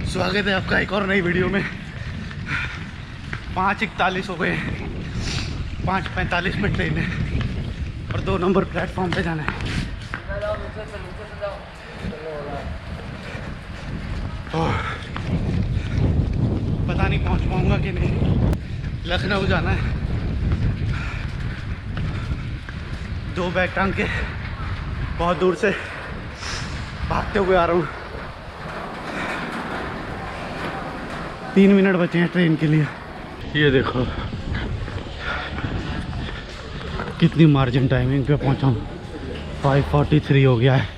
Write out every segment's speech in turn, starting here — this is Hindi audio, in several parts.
स्वागत है आपका एक और नई वीडियो में। 5:41 हो गए, 5:45 में ट्रेन है और 2 नंबर प्लेटफॉर्म पे जाना है। पता नहीं पहुंच पाऊंगा कि नहीं। लखनऊ जाना है। 2 बैग टांग के बहुत दूर से भागते हुए आ रहा हूँ। 3 मिनट बचे हैं ट्रेन के लिए। ये देखो कितनी मार्जिन टाइमिंग पे पहुंचा हूँ। 5:43 हो गया है।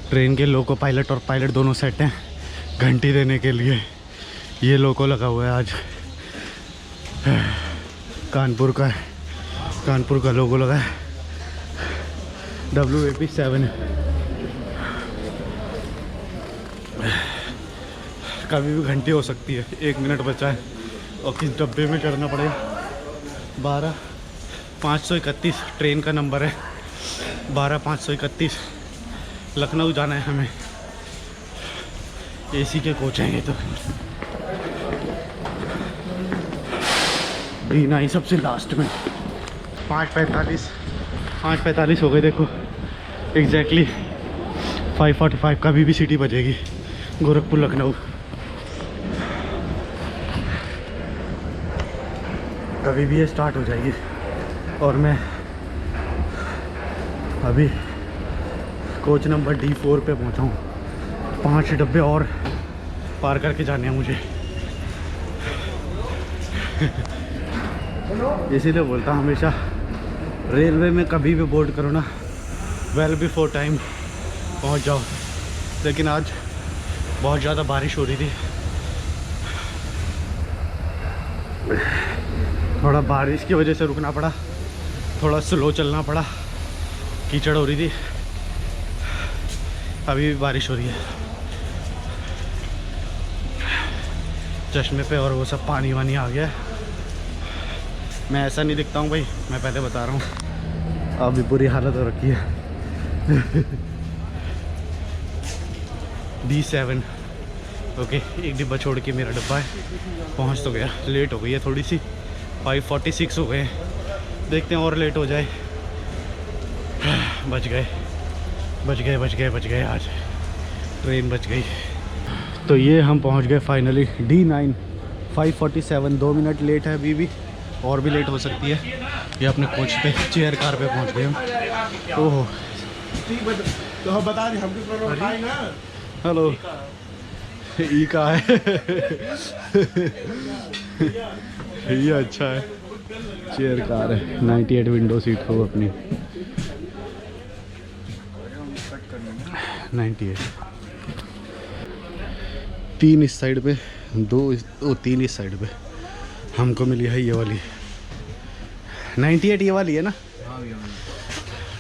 ट्रेन के लोको पायलट और पायलट दोनों सेट हैं घंटी देने के लिए। ये लोको लगा हुआ है आज, कानपुर का है। कानपुर का लोगो लगा है, WAP7 है। कभी भी घंटी हो सकती है। 1 मिनट बचा है और किस डब्बे में चढ़ना पड़ेगा। 12,531 ट्रेन का नंबर है। 12,531 लखनऊ जाना है हमें। AC के कोच हैं ये तो। D9 सबसे लास्ट में। 5:45 हो गए। देखो एग्जैक्टली 5:45 का भी सिटी बजेगी गोरखपुर लखनऊ। कभी भी ये स्टार्ट हो जाएगी। और मैं अभी कोच नंबर D4 पे पहुंचा हूँ। 5 डब्बे और पार करके जाने हैं मुझे। इसीलिए बोलता हूँ हमेशा, रेलवे में कभी भी बोर्ड करो ना, वेल बिफोर टाइम पहुंच जाओ। लेकिन आज बहुत ज़्यादा बारिश हो रही थी। थोड़ा बारिश की वजह से रुकना पड़ा, थोड़ा स्लो चलना पड़ा, कीचड़ हो रही थी। अभी भी बारिश हो रही है। चश्मे पे और वो सब पानी वानी आ गया है। मैं ऐसा नहीं दिखता हूँ भाई, मैं पहले बता रहा हूँ। अभी बुरी हालत हो रखी है। D7 ओके, एक डिब्बा छोड़ के मेरा डब्बा है। पहुँच तो गया। लेट हो गई है थोड़ी सी। 5:46 हो गए। देखते हैं और लेट हो जाए। बच गए आज ट्रेन बच गई। तो ये हम पहुंच गए फाइनली D9। 5:47 2 मिनट लेट है अभी भी, और भी लेट हो सकती है। ये अपने कोच पे चेयर कार पे पहुंच गए हम। ओहो तो हम बता दें हमको ना। हेलो ई का है। ये अच्छा है, चेयर कार है। 98 विंडो सीट हो अपनी। 98 3 इस साइड पे, 3 इस साइड पे। हमको मिली है ये वाली 98। ये वाली है ना।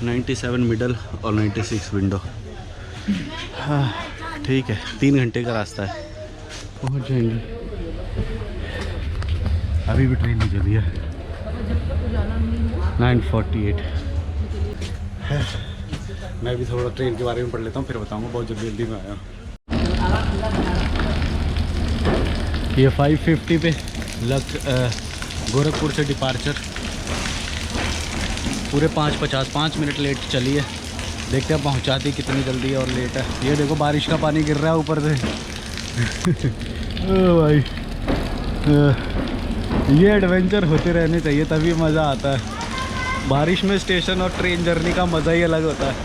97 मिडल और 96 विंडो। हाँ ठीक है, 3 घंटे का रास्ता है, पहुंच जाएंगे। अभी भी ट्रेन नहीं चली है। 9:48 है। मैं भी थोड़ा ट्रेन के बारे में पढ़ लेता हूँ, फिर बताऊँगा। बहुत जल्दी में आया हूँ। ये 5:50 पे गोरखपुर से डिपार्चर। पूरे 5:50, 5 मिनट लेट चली है। देखते हैं पहुँचाती कितनी जल्दी और लेट है। ये देखो बारिश का पानी गिर रहा है ऊपर से। ओ भाई, ये एडवेंचर होते रहने चाहिए, तभी मज़ा आता है। बारिश में स्टेशन और ट्रेन जर्नी का मज़ा ही अलग होता है।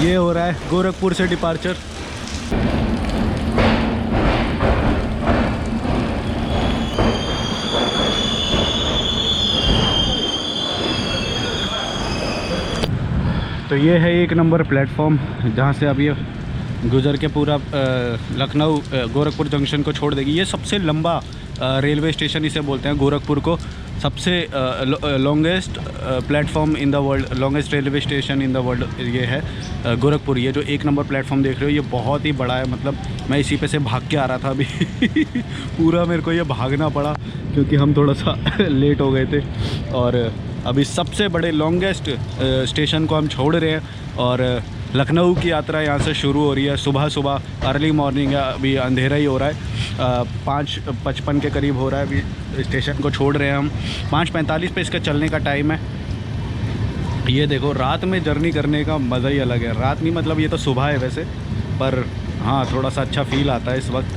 ये हो रहा है गोरखपुर से डिपार्चर। तो ये है 1 नंबर प्लेटफॉर्म, जहाँ से अब ये गुजर के पूरा लखनऊ गोरखपुर जंक्शन को छोड़ देगी। ये सबसे लंबा रेलवे स्टेशन इसे बोलते हैं गोरखपुर को। सबसे longest platform in the world, longest railway station in the world ये है गोरखपुर। ये जो 1 नंबर प्लेटफॉर्म देख रहे हो, ये बहुत ही बड़ा है। मतलब मैं इसी पे से भाग के आ रहा था अभी। पूरा मेरे को ये भागना पड़ा क्योंकि हम थोड़ा सा लेट हो गए थे। और अभी सबसे बड़े लॉन्गेस्ट स्टेशन को हम छोड़ रहे हैं और लखनऊ की यात्रा यहाँ से शुरू हो रही है। सुबह सुबह अर्ली मॉर्निंग है, अभी अंधेरा ही हो रहा है। 5:55 के करीब हो रहा है। अभी स्टेशन को छोड़ रहे हैं हम। 5:45 पे इसका चलने का टाइम है। ये देखो, रात में जर्नी करने का मज़ा ही अलग है। रात नहीं मतलब ये तो सुबह है वैसे, पर हाँ थोड़ा सा अच्छा फील आता है इस वक्त।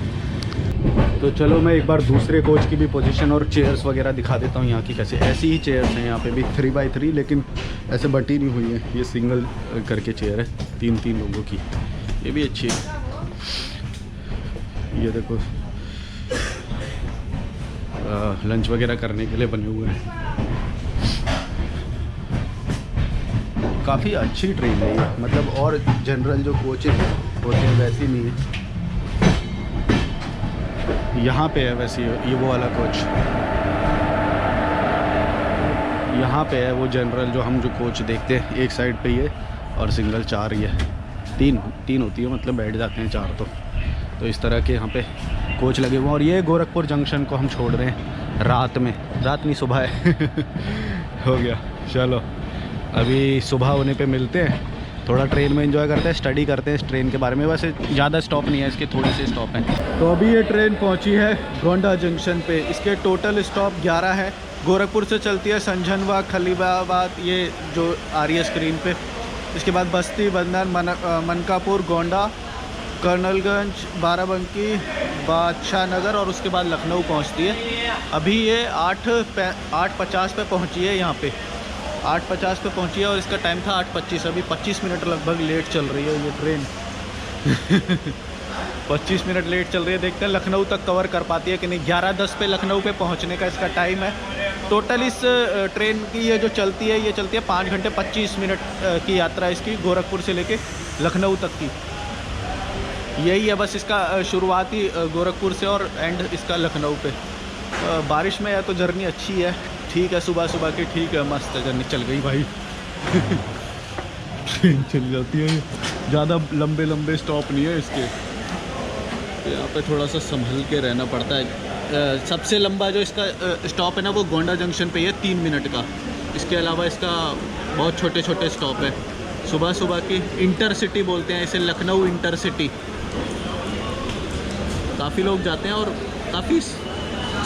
तो चलो मैं एक बार दूसरे कोच की भी पोजीशन और चेयर्स वगैरह दिखा देता हूँ यहाँ की कैसे। ऐसी ही चेयर्स हैं यहाँ पे भी 3x3, लेकिन ऐसे बटी नहीं हुई है। ये सिंगल करके चेयर है, 3 लोगों की। ये भी अच्छी है। ये देखो लंच वगैरह करने के लिए बने हुए हैं। काफ़ी अच्छी ट्रेन है ये, मतलब और जनरल जो कोचेज होते हैं वैसी नहीं है। यहाँ पे है वैसे ये वो वाला कोच, यहाँ पे है वो जनरल जो हम जो कोच देखते हैं। एक साइड पे ये और सिंगल 4 ही है। 3 होती है, मतलब बैठ जाते हैं 4 तो इस तरह के यहाँ पे कोच लगे हुए हैं। और ये गोरखपुर जंक्शन को हम छोड़ रहे हैं रात में, रात नहीं सुबह है। हो गया, चलो अभी सुबह होने पे मिलते हैं। थोड़ा ट्रेन में एंजॉय करते हैं, स्टडी करते हैं इस ट्रेन के बारे में। वैसे ज़्यादा स्टॉप नहीं है इसके, थोड़े से स्टॉप हैं। तो अभी ये ट्रेन पहुंची है गोंडा जंक्शन पे। इसके टोटल स्टॉप 11 है। गोरखपुर से चलती है संझनवा, खलीलाबाद, ये जो आ रही है स्क्रीन पे। इसके बाद बस्ती, बंदर, मनकापुर, गोंडा, कर्नलगंज, बाराबंकी, बादशाह नगर और उसके बाद लखनऊ पहुँचती है। अभी ये 8:50 पे पहुँची है यहाँ पे। 8:50 पे पहुंची है और इसका टाइम था 8:25। अभी 25 मिनट लगभग लेट चल रही है ये ट्रेन। 25 मिनट लेट चल रही है। देखते हैं लखनऊ तक कवर कर पाती है कि नहीं। 11:10 पे लखनऊ पे पहुंचने का इसका टाइम है। टोटल इस ट्रेन की ये जो चलती है, ये चलती है 5 घंटे 25 मिनट की यात्रा इसकी, गोरखपुर से लेके लखनऊ तक की। यही है बस इसका शुरुआती गोरखपुर से और एंड इसका लखनऊ पे। बारिश में या तो जर्नी अच्छी है, ठीक है, सुबह सुबह की ठीक है, मस्त है। जर्नी चल गई भाई। ट्रेन चल जाती है। ज़्यादा लंबे स्टॉप नहीं है इसके, तो यहाँ पे थोड़ा सा संभल के रहना पड़ता है। सबसे लंबा जो इसका स्टॉप है ना, वो गोंडा जंक्शन पे है 3 मिनट का। इसके अलावा इसका बहुत छोटे छोटे स्टॉप है। सुबह सुबह की इंटरसिटी बोलते हैं इसे, लखनऊ इंटरसिटी। काफ़ी लोग जाते हैं और काफ़ी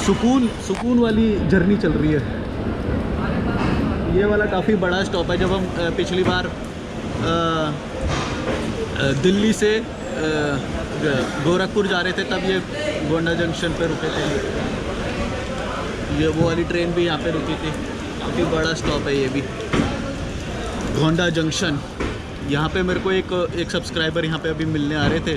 सुकून वाली जर्नी चल रही है। ये वाला काफ़ी बड़ा स्टॉप है। जब हम पिछली बार दिल्ली से गोरखपुर जा रहे थे तब ये गोंडा जंक्शन पे रुके थे। ये वो वाली ट्रेन भी यहाँ पे रुकी थी। काफ़ी बड़ा स्टॉप है ये भी, गोंडा जंक्शन। यहाँ पे मेरे को एक सब्सक्राइबर यहाँ पे अभी मिलने आ रहे थे,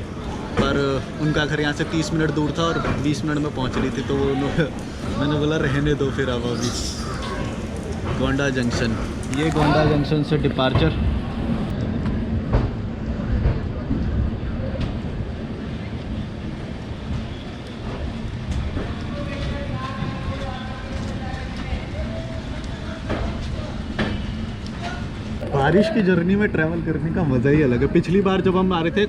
पर उनका घर यहाँ से 30 मिनट दूर था और 20 मिनट में पहुँच रही थी, तो वो मैंने बोला रहने दो फिर। अब अभी गोंडा जंक्शन, ये गोंडा जंक्शन से डिपार्चर। बारिश की जर्नी में ट्रैवल करने का मज़ा ही अलग है। पिछली बार जब हम आ रहे थे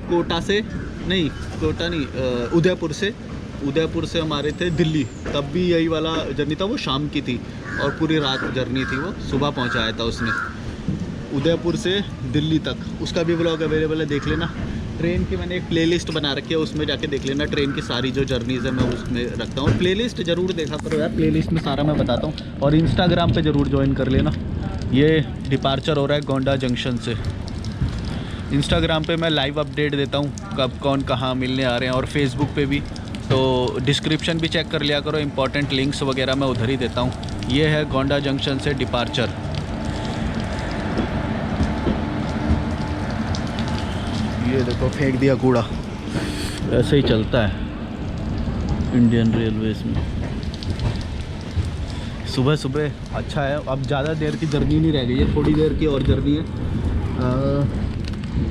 उदयपुर से हम आ रहे थे दिल्ली, तब भी यही वाला जर्नी था। वो शाम की थी और पूरी रात जर्नी थी। वो सुबह पहुंचाया था उसने उदयपुर से दिल्ली तक। उसका भी व्लॉग अवेलेबल है, देख लेना। ट्रेन की मैंने एक प्लेलिस्ट बना रखी है, उसमें जाके देख लेना। ट्रेन की सारी जो जर्नीज़ है मैं उसमें रखता हूँ। प्लेलिस्ट ज़रूर देखा करो यार, प्लेलिस्ट में सारा मैं बताता हूँ। और इंस्टाग्राम पे ज़रूर ज्वाइन कर लेना। ये डिपार्चर हो रहा है गोंडा जंक्शन से। इंस्टाग्राम पे मैं लाइव अपडेट देता हूँ कब कौन कहाँ मिलने आ रहे हैं, और फेसबुक पे भी। तो डिस्क्रिप्शन भी चेक कर लिया करो, इंपॉर्टेंट लिंक्स वगैरह मैं उधर ही देता हूँ। ये है गोंडा जंक्शन से डिपार्चर। ये देखो फेंक दिया कूड़ा। ऐसे ही चलता है इंडियन रेलवेज में। सुबह सुबह अच्छा है। अब ज़्यादा देर की जर्नी नहीं रह गई है, थोड़ी देर की और जर्नी है।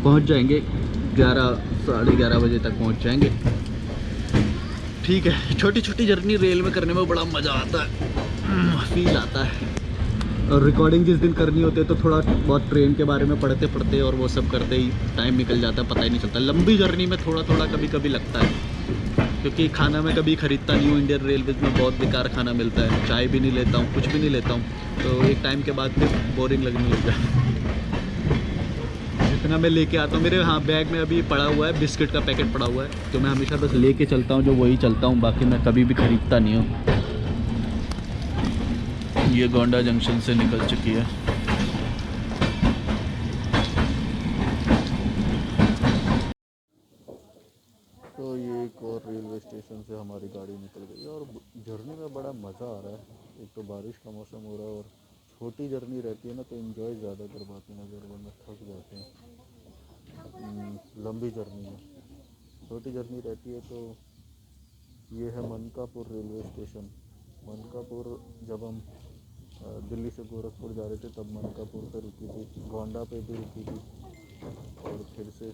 पहुंच जाएंगे 11 साढ़े 11 बजे तक पहुंच जाएंगे। ठीक है, छोटी छोटी जर्नी रेल में करने में बड़ा मज़ा आता है, फील आता है। और रिकॉर्डिंग जिस दिन करनी होती है तो थोड़ा बहुत ट्रेन के बारे में पढ़ते पढ़ते और वो सब करते ही टाइम निकल जाता है, पता ही नहीं चलता। लंबी जर्नी में थोड़ा थोड़ा कभी कभी लगता है, क्योंकि खाना मैं कभी ख़रीदता नहीं हूँ। इंडियन रेलवेज़ में बहुत बेकार खाना मिलता है। चाय भी नहीं लेता हूँ, कुछ भी नहीं लेता हूँ, तो एक टाइम के बाद फिर बोरिंग लगने लग जाए। इतना मैं लेके आता हूँ। मेरे हाँ बैग में अभी पड़ा हुआ है, बिस्किट का पैकेट पड़ा हुआ है, तो मैं हमेशा बस लेके चलता हूँ, जो वही चलता हूँ, बाकी मैं कभी भी ख़रीदता नहीं हूँ। ये गोंडा जंक्शन से निकल चुकी है। तो ये एक और रेलवे स्टेशन से हमारी गाड़ी निकल गई है और जर्नी में बड़ा मज़ा आ रहा है। एक तो बारिश का मौसम हो रहा है और छोटी जर्नी रहती है ना, तो एंजॉय ज़्यादा कर पाते हैं, अगर वरना थक जाते हैं। लंबी जर्नी है, छोटी जर्नी रहती है। तो ये है मनकापुर रेलवे स्टेशन। मनकापुर जब हम दिल्ली से गोरखपुर जा रहे थे तब मनकापुर पे रुकी थी, गोंडा पे भी रुकी थी और फिर से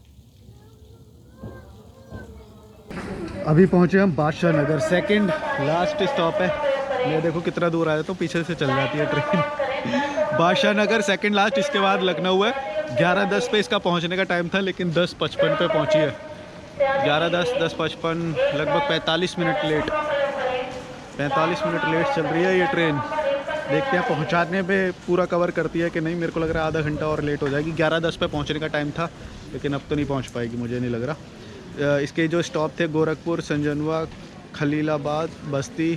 अभी पहुंचे हम Badshah Nagar. Second last stop है। मैं देखो कितना दूर आया, तो पीछे से चल जाती है train. Badshah Nagar second last, इसके बाद लखनऊ है। 11:10 पे इसका पहुंचने का टाइम था, लेकिन 10:55 पे पहुंची है। 11:10, 10:55, लगभग 45 मिनट लेट। 45 मिनट लेट चल रही है ये ट्रेन। देखते हैं पहुंचाने पे पूरा कवर करती है कि नहीं। मेरे को लग रहा है आधा घंटा और लेट हो जाएगी। 11:10 पे पहुंचने का टाइम था, लेकिन अब तो नहीं पहुंच पाएगी, मुझे नहीं लग रहा। इसके जो स्टॉप थे गोरखपुर, संजनवा, खलीलाबाद, बस्ती,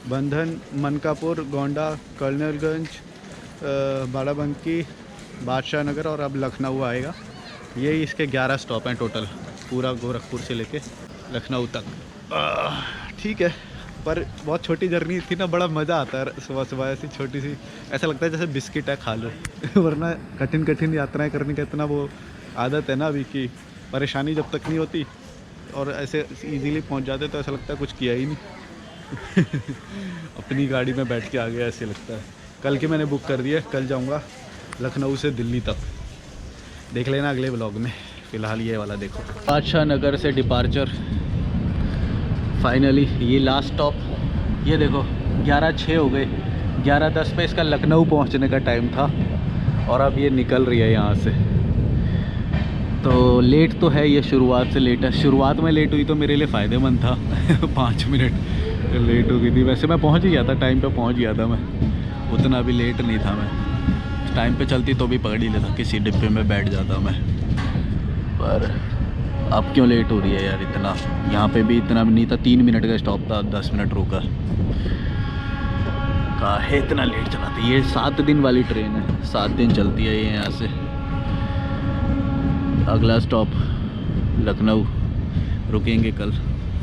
बंधन, मनकापुर, गोंडा, कर्नलगंज, बाराबंकी, बादशाह नगर और अब लखनऊ आएगा। यही इसके 11 स्टॉप हैं टोटल, पूरा गोरखपुर से लेके लखनऊ तक। ठीक है, पर बहुत छोटी जर्नी थी ना, बड़ा मज़ा आता है सुबह सुबह ऐसी छोटी सी। ऐसा लगता है जैसे बिस्किट है, खा लो। वरना कठिन कठिन यात्राएं करने का इतना वो आदत है ना अभी की, परेशानी जब तक नहीं होती और ऐसे इजीली पहुंच जाते तो ऐसा लगता है कुछ किया ही नहीं। अपनी गाड़ी में बैठ के आ गया ऐसे लगता है। कल की मैंने बुक कर दी है, कल जाऊंगा लखनऊ से दिल्ली तक। देख लेना अगले व्लॉग में। फ़िलहाल ये वाला देखो, बादशाह नगर से डिपार्चर फाइनली। ये लास्ट स्टॉप, ये देखो 11:06 हो गए। 11:10 पे इसका लखनऊ पहुंचने का टाइम था और अब ये निकल रही है यहाँ से। तो लेट तो है ये, शुरुआत से लेट है। शुरुआत में लेट हुई तो मेरे लिए फ़ायदेमंद था। 5 मिनट लेट हो गई थी। वैसे मैं पहुंच ही गया था, टाइम पे पहुंच गया था मैं, उतना भी लेट नहीं था मैं। टाइम पे चलती तो भी पकड़ ही लेता, किसी डिब्बे में बैठ जाता मैं। पर अब क्यों लेट हो रही है यार इतना। यहाँ पे भी इतना भी नहीं था, 3 मिनट का स्टॉप था, 10 मिनट रुका। काहे इतना लेट चलाती है। ये 7 दिन वाली ट्रेन है, 7 दिन चलती है ये यहाँ से। अगला स्टॉप लखनऊ, रुकेंगे कल,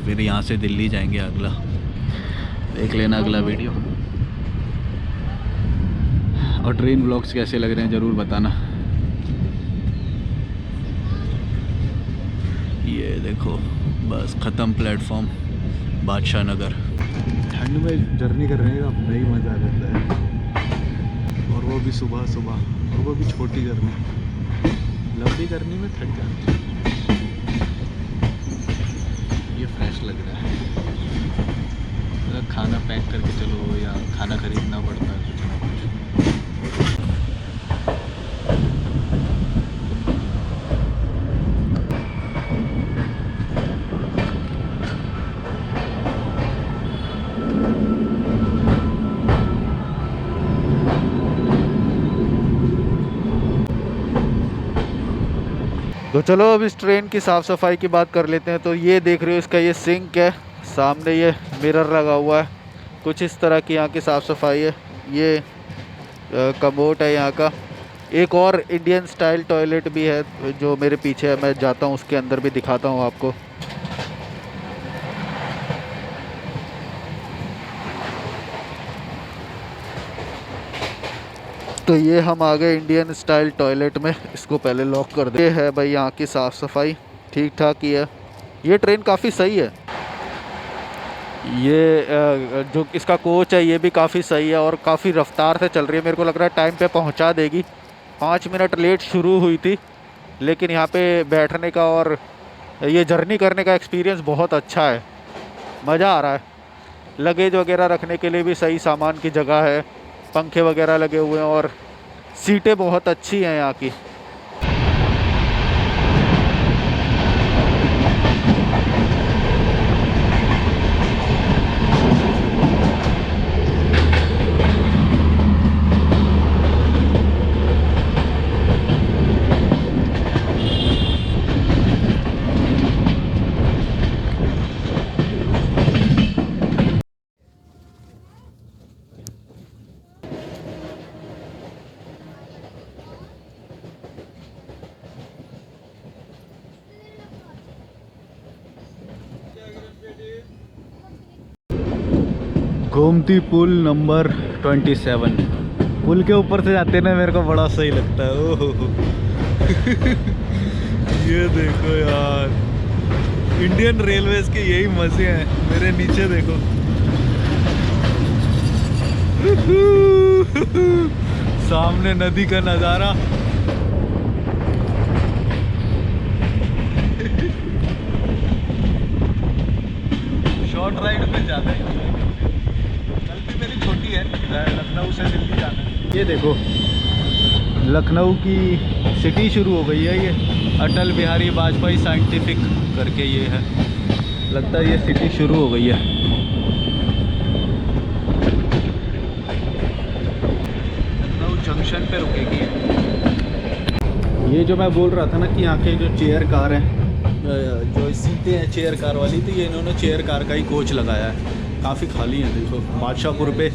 फिर यहाँ से दिल्ली जाएंगे अगला। देख लेना अगला वीडियो। और ट्रेन व्लॉग्स कैसे लग रहे हैं ज़रूर बताना। ये देखो बस ख़त्म प्लेटफॉर्म बादशाह नगर। ठंड में जर्नी करने का अपना ही मज़ा रहता है, और वो भी सुबह सुबह, और वो भी छोटी जर्नी। लंबी जर्नी में थक जाते हैं। ये फ्रेश लग रहा है। अगर खाना पैक करके चलो या खाना खरीदना पड़ता है कुछ ना कुछ। तो चलो अब इस ट्रेन की साफ़ सफाई की बात कर लेते हैं। तो ये देख रहे हो, इसका ये सिंक है, सामने ये मिरर लगा हुआ है। कुछ इस तरह की यहाँ की साफ़ सफाई है। ये कमोड है यहाँ का। एक और इंडियन स्टाइल टॉयलेट भी है जो मेरे पीछे है, मैं जाता हूँ उसके अंदर भी दिखाता हूँ आपको। तो ये हम आ गए इंडियन स्टाइल टॉयलेट में। इसको पहले लॉक कर दे। ये है भाई यहाँ की साफ़ सफाई, ठीक ठाक ही है। ये ट्रेन काफ़ी सही है। ये जो इसका कोच है ये भी काफ़ी सही है और काफ़ी रफ्तार से चल रही है। मेरे को लग रहा है टाइम पे पहुँचा देगी। 5 मिनट लेट शुरू हुई थी, लेकिन यहाँ पे बैठने का और ये जर्नी करने का एक्सपीरियंस बहुत अच्छा है, मज़ा आ रहा है। लगेज वगैरह रखने के लिए भी सही सामान की जगह है, पंखे वगैरह लगे हुए हैं और सीटें बहुत अच्छी हैं यहाँ की। गोमती पुल नंबर 27। पुल के ऊपर से जाते ना मेरे को बड़ा सही लगता है। ओहो ये देखो यार, इंडियन रेलवेज के यही मजे हैं। मेरे नीचे देखो सामने नदी का नज़ारा। शॉर्ट राइड पे जाते हैं। कल भी मेरी छोटी है, लखनऊ से दिल्ली जाना है। ये देखो लखनऊ की सिटी शुरू हो गई है। ये अटल बिहारी वाजपेयी साइंटिफिक करके ये है, लगता है ये सिटी शुरू हो गई है। लखनऊ जंक्शन पे रुकेगी। ये जो मैं बोल रहा था ना कि यहाँ के जो चेयर कार हैं, जो सीटें हैं चेयर कार वाली, तो ये इन्होंने चेयर कार का ही कोच लगाया है। काफ़ी खाली है। देखो बादशाहपुर पे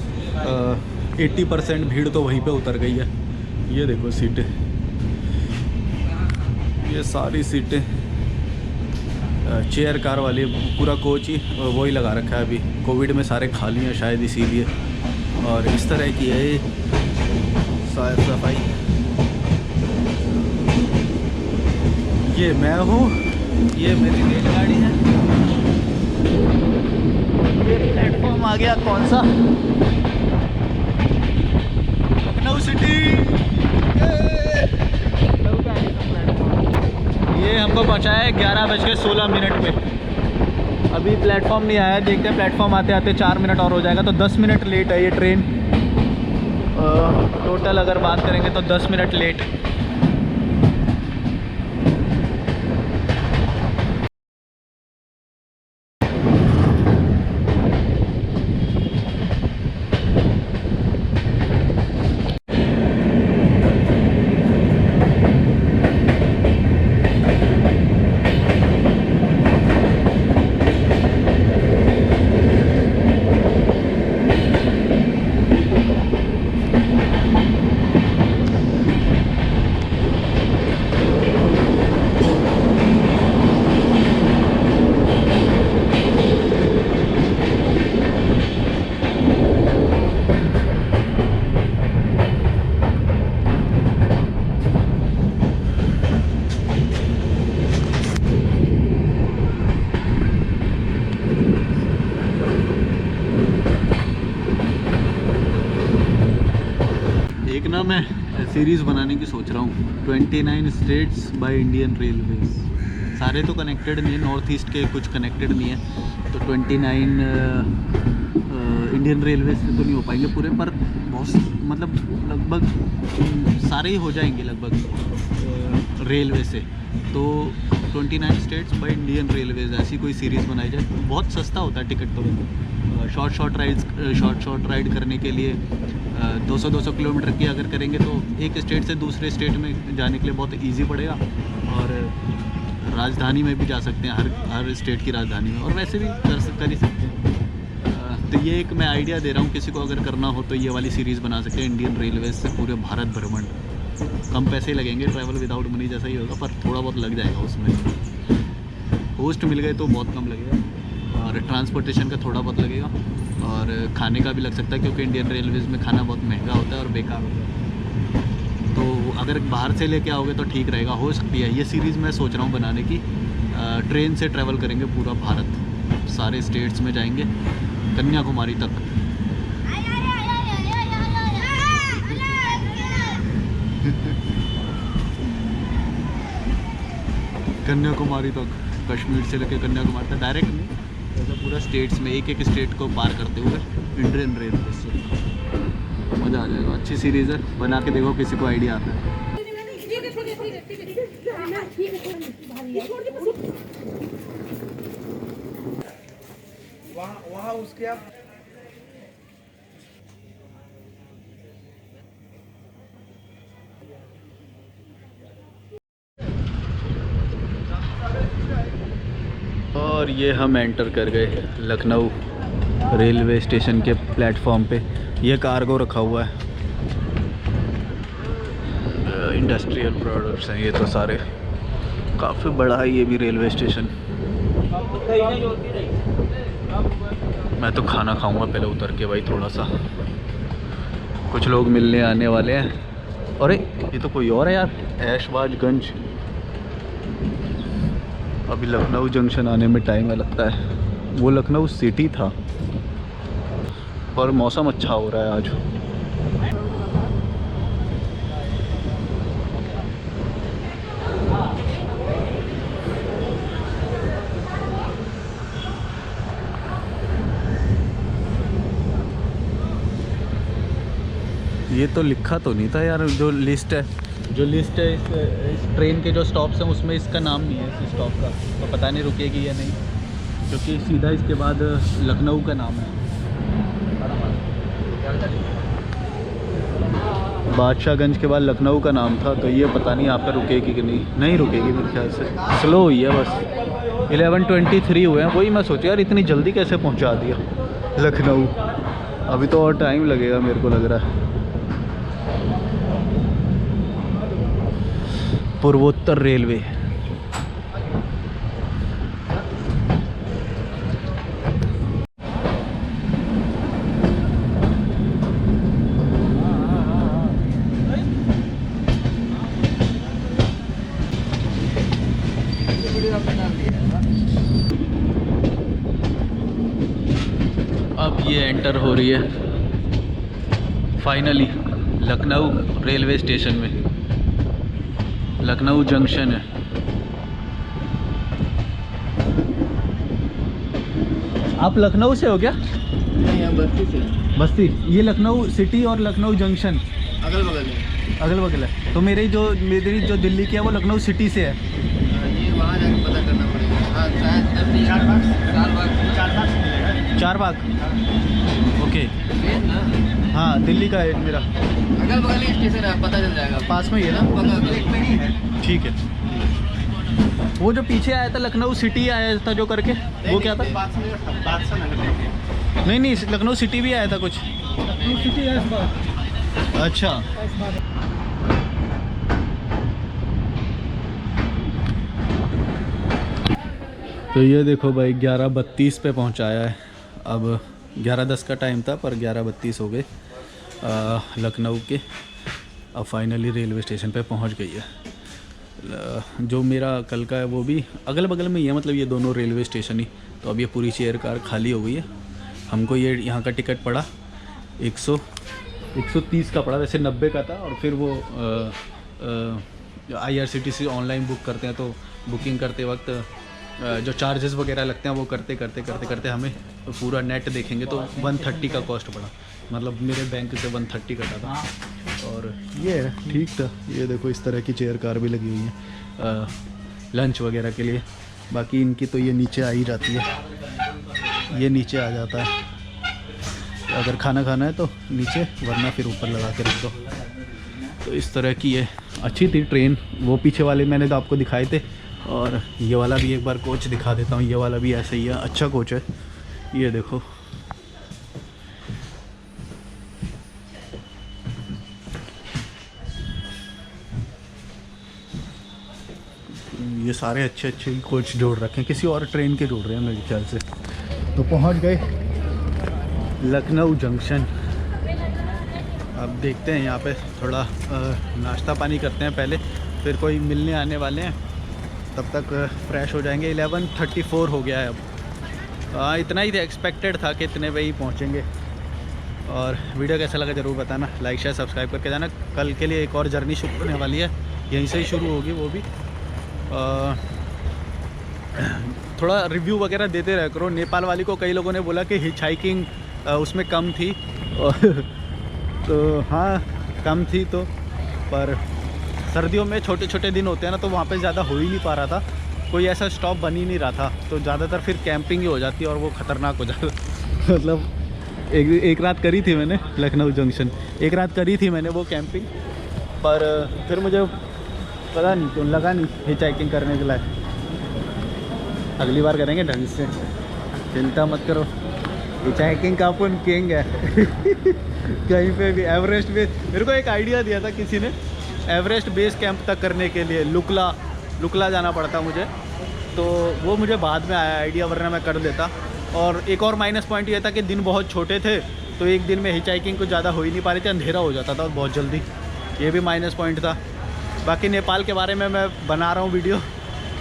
80% भीड़ तो वहीं पे उतर गई है। ये देखो सीटें, ये सारी सीटें चेयर कार वाली, पूरा कोच ही वही लगा रखा है। अभी कोविड में सारे खाली हैं शायद इसीलिए। और इस तरह की है साफ सफाई। ये मैं हूँ, ये मेरी रेलगाड़ी है। ये प्लेटफॉर्म आ गया कौन सा, लखनऊ सिटी। ये हमको पहुँचाया है 11:16 पे। अभी प्लेटफॉर्म नहीं आया, देखते हैं प्लेटफॉर्म आते आते 4 मिनट और हो जाएगा, तो 10 मिनट लेट है ये ट्रेन। टोटल अगर बात करेंगे तो 10 मिनट लेट। एक ना मैं सीरीज़ बनाने की सोच रहा हूँ, 29 स्टेट्स बाय इंडियन रेलवेज। सारे तो कनेक्टेड नहीं है, नॉर्थ ईस्ट के कुछ कनेक्टेड नहीं है, तो 29 इंडियन रेलवेज से तो नहीं हो पाएंगे पूरे, पर बहुत मतलब लगभग सारे ही हो जाएंगे लगभग रेलवे से। तो 29 स्टेट्स बाय इंडियन रेलवेज ऐसी कोई सीरीज़ बनाई जाए। बहुत सस्ता होता है टिकट तो, शॉर्ट राइड करने के लिए 200 किलोमीटर की अगर करेंगे तो एक स्टेट से दूसरे स्टेट में जाने के लिए बहुत इजी पड़ेगा। और राजधानी में भी जा सकते हैं, हर स्टेट की राजधानी में, और वैसे भी कर ही सकते हैं। तो ये एक मैं आइडिया दे रहा हूँ, किसी को अगर करना हो तो ये वाली सीरीज़ बना सकते हैं, इंडियन रेलवेज से पूरे भारत भ्रमण। कम पैसे लगेंगे, ट्रैवल विदाउट मनी जैसा ही होगा, पर थोड़ा बहुत लग जाएगा उसमें। होस्ट मिल गए तो बहुत कम लगेगा, और ट्रांसपोर्टेशन का थोड़ा बहुत लगेगा, और खाने का भी लग सकता है, क्योंकि इंडियन रेलवेज़ में खाना बहुत महंगा होता है और बेकार होता है। तो अगर बाहर से लेके आओगे तो ठीक रहेगा, हो सकती है। ये सीरीज़ मैं सोच रहा हूँ बनाने की। ट्रेन से ट्रैवल करेंगे पूरा भारत, सारे स्टेट्स में जाएंगे, कन्याकुमारी तक। कन्याकुमारी तक, कश्मीर से लेकर कन्याकुमारी तक डायरेक्ट नहीं, ऐसा पूरा स्टेट्स में एक स्टेट को पार करते हुए इंडियन रेलवे से। मज़ा आ जाएगा, अच्छी सीरीज़ है, बना के देखो, किसी को आइडिया आता है। वहाँ उसके आप और ये हम एंटर कर गए लखनऊ रेलवे स्टेशन के प्लेटफॉर्म पे। ये कार्गो रखा हुआ है, इंडस्ट्रियल प्रोडक्ट्स हैं ये तो सारे। काफ़ी बड़ा है ये भी रेलवे स्टेशन। मैं तो खाना खाऊंगा पहले उतर के भाई थोड़ा सा। कुछ लोग मिलने आने वाले हैं। अरे ये तो कोई और है यार, ऐशबाजगंज। अभी लखनऊ जंक्शन आने में टाइम लगता है। वो लखनऊ सिटी था। और मौसम अच्छा हो रहा है आज। ये तो लिखा तो नहीं था यार, जो लिस्ट है इस ट्रेन के जो स्टॉप्स हैं उसमें इसका नाम नहीं है इस स्टॉप का। तो पता नहीं रुकेगी या नहीं, क्योंकि सीधा इसके बाद लखनऊ का नाम है। बादशाहगंज के बाद लखनऊ का नाम था, तो ये पता नहीं यहाँ पर रुकेगी कि नहीं रुकेगी मेरे ख्याल से। स्लो हुई है बस। 11:23 हुए हैं। वही मैं सोचा यार इतनी जल्दी कैसे पहुँचा दिया लखनऊ। अभी तो और टाइम लगेगा मेरे को लग रहा है। पूर्वोत्तर रेलवे। अब ये एंटर हो रही है फाइनली लखनऊ रेलवे स्टेशन में। लखनऊ जंक्शन है। आप लखनऊ से हो क्या? नहीं, बस्ती से। बस्ती। ये लखनऊ सिटी और लखनऊ जंक्शन अगल बगल है। अगल बगल है। तो मेरी जो दिल्ली की है वो लखनऊ सिटी से है। ये वहाँ जाके पता करना पड़ेगा। हाँ शायद चार बाग। ओके। हाँ दिल्ली का है मेरा। अगल बगल ही स्टेशन है, पता चल जाएगा। पास में ही है ना? बगल में ही है। ठीक है। वो जो पीछे आया था लखनऊ सिटी आया था जो करके, वो क्या था? बादशाह नगर। नहीं लखनऊ सिटी भी आया था कुछ। लखनऊ सिटी है इस बार। अच्छा। तो ये देखो भाई 11:32 पे पहुंचाया है। अब 11:10 का टाइम था पर 11:32 हो गए लखनऊ के। अब फाइनली रेलवे स्टेशन पे पहुंच गई है। जो मेरा कल का है वो भी अगल बगल में ही है, मतलब ये दोनों रेलवे स्टेशन ही। तो अब ये पूरी चेयर कार खाली हो गई है। हमको ये यहाँ का टिकट पड़ा 130 का पड़ा, वैसे 90 का था। और फिर वो IRCTC ऑनलाइन बुक करते हैं तो बुकिंग करते वक्त जो चार्जेस वगैरह लगते हैं वो करते हमें पूरा नेट देखेंगे तो 130 का कॉस्ट पड़ा। मतलब मेरे बैंक से 130 कटा था। और ये है ठीक था। ये देखो इस तरह की चेयर कार भी लगी हुई है लंच वगैरह के लिए। बाकी इनकी तो ये नीचे आ ही जाती है, ये नीचे आ जाता है अगर खाना खाना है तो नीचे, वरना फिर ऊपर लगा के रख दो। तो इस तरह की है। अच्छी थी ट्रेन। वो पीछे वाले मैंने तो आपको दिखाए थे, और ये वाला भी एक बार कोच दिखा देता हूँ। ये वाला भी ऐसे ही है, अच्छा कोच है। ये देखो ये सारे अच्छे कोच जोड़ रखे हैं, किसी और ट्रेन के जोड़ रहे हैं मेरे ख्याल से। तो पहुँच गए लखनऊ जंक्शन। अब देखते हैं यहाँ पे थोड़ा नाश्ता पानी करते हैं पहले, फिर कोई मिलने आने वाले हैं, तब तक फ्रेश हो जाएंगे। 11:34 हो गया है अब। हाँ इतना ही एक्सपेक्टेड था कि इतने पे ही पहुँचेंगे। और वीडियो कैसा लगा ज़रूर बताना, लाइक शेयर सब्सक्राइब करके जाना। कल के लिए एक और जर्नी शुरू होने वाली है, यहीं से ही शुरू होगी वो भी। थोड़ा रिव्यू वगैरह देते रह करो। नेपाल वाली को कई लोगों ने बोला कि हिच हाइकिंग उसमें कम थी तो हाँ कम थी तो, पर सर्दियों में छोटे छोटे दिन होते हैं ना, तो वहाँ पे ज़्यादा हो ही नहीं पा रहा था। कोई ऐसा स्टॉप बन ही नहीं रहा था, तो ज़्यादातर फिर कैंपिंग ही हो जाती है और वो ख़तरनाक हो जाता मतलब एक रात करी थी मैंने लखनऊ जंक्शन, एक रात करी थी मैंने वो कैंपिंग, पर फिर मुझे पता नहीं क्यों लगा नहीं हिच हाइकिंग करने के लायक। अगली बार करेंगे ढंग से, चिंता मत करो। हिच हाइकिंग का अपन किंग है कहीं पे भी। एवरेस्ट बेस, मेरे को एक आइडिया दिया था किसी ने, एवरेस्ट बेस कैंप तक करने के लिए लुकला जाना पड़ता मुझे, तो वो मुझे बाद में आया आइडिया, वरना मैं कर देता। और एक और माइनस पॉइंट ये था कि दिन बहुत छोटे थे, तो एक दिन में हिच हाइकिंग कुछ ज़्यादा हो ही नहीं पा रही थी, अंधेरा हो जाता था बहुत जल्दी, ये भी माइनस पॉइंट था। बाकी नेपाल के बारे में मैं बना रहा हूँ वीडियो,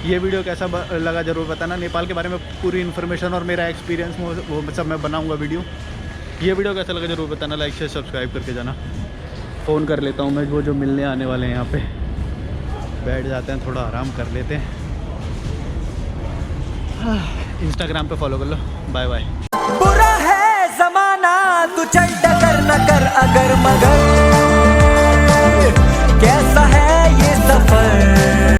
ये वीडियो कैसा लगा ज़रूर बताना। नेपाल के बारे में पूरी इन्फॉर्मेशन और मेरा एक्सपीरियंस वो सब मैं बनाऊँगा वीडियो। ये वीडियो कैसा लगा ज़रूर बताना, लाइक शेयर सब्सक्राइब करके जाना। फ़ोन कर लेता हूँ मैं, वो जो मिलने आने वाले हैं यहाँ पे, बैठ जाते हैं, थोड़ा आराम कर लेते हैं। इंस्टाग्राम पे फॉलो कर लो। Bye bye. बुरा है ज़माना, तू चल डगर न कर अगर मगर।